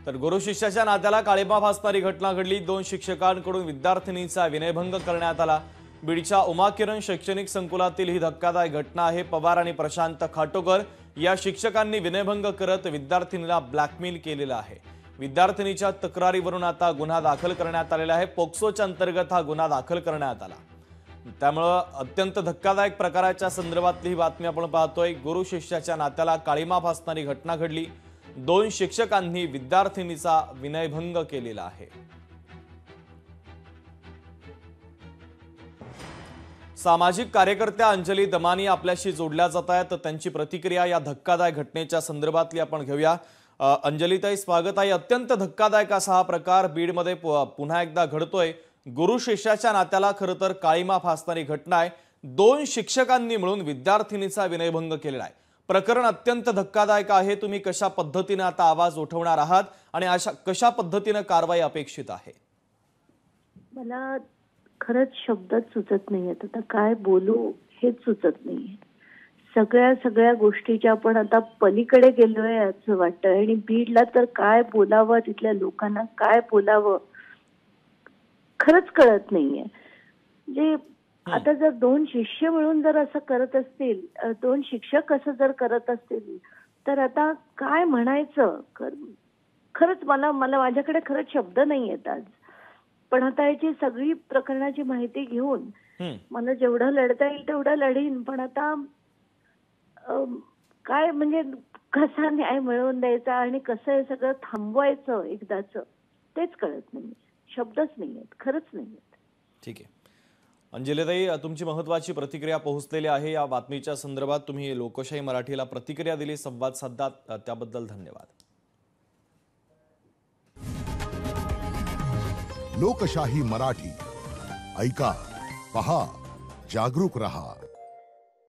तर गुरु शिष्याच्या नात्याला काळीमा फासणारी घटना घडली। 2 शिक्षकांकडून विद्यार्थिनीचा विनयभंग करण्यात आला। बीडच्या उमाकिरण शैक्षणिक संकुलातील ही धक्कादायक घटना आहे। पवार आणि प्रशांत खाटोकर या शिक्षकांनी विनयभंग करत विद्यार्थिनीला ब्लॅकमेल केलेला आहे। विद्यार्थिनीच्या तक्रारीवरून आता गुन्हा दाखल करण्यात आलेला आहे। पोक्सोच्या अंतर्गत हा गुन्हा दाखल करण्यात आला। त्यामुळे अत्यंत धक्कादायक प्रकाराच्या संदर्भातली ही बातमी आपण पाहतोय। गुरु शिष्याच्या नात्याला काळीमा फासणारी घटना घडली। 2 शिक्षकांनी विद्यार्थिनीचा विनयभंग केलेला आहे। सामाजिक कार्यकर्त्या अंजली दमानी आपल्याशी जोडल्या जात आहेत। त्यांची प्रतिक्रिया या धक्कादायक घटनेच्या संदर्भातली आपण घेऊया। अंजलीताई, स्वागत आहे। अत्यंत धक्कादायक असा हा प्रकार बीडमध्ये पुन्हा एकदा घडतोय। गुरु शिष्याच्या नात्याला खरं तर काळीमा फासणारी घटना आहे। 2 शिक्षकांनी मिळून विद्यार्थिनीचा विनयभंग केलेला आहे। प्रकरण अत्यंत धक्कादायक आहे। तुम्ही कशा पद्धतीने आता आवाज उठवणार आहात आणि कशा पद्धतीने कारवाई अपेक्षित आहे? मला खरंच शब्दच सुचत नाहीयेत। आता काय बोलू हेच सुचत नाहीये। सगळ्या गोष्टीच्या आपण आता पलीकडे गेलोय असं वाटतं आणि बीडला तर काय बोलावं, तिथल्या लोकांना काय बोलावं खरंच कळत नाहीये। म्हणजे आता जर 2 शिष्य मिळून जर असं करत असतील, 2 शिक्षक असं जर करत असतील तर आता काय म्हणायचं? खरंच मला माझ्याकडे खरंच शब्द नाहीयेत आज। पण आता याची सगळी प्रकरणाची माहिती घेऊन मला जेवढं लढता येईल तेवढं लढीन। पण आता काय म्हणजे कसा न्याय मिळवून द्यायचा आणि कसं हे सगळं थांबवायचं एकदाच तेच कळत नाही। शब्दच नाहीयेत, खरंच नाहीयेत। ठीक आहे अंजलीताई, तुमची महत्त्वाची प्रतिक्रिया पोहोचलेली आहे। या बातमीच्या संदर्भात तुम्ही लोकशाही मराठीला प्रतिक्रिया दिली, संवाद साधला, त्याबद्दल धन्यवाद। लोकशाही मराठी ऐका, पहा, जागरूक रहा।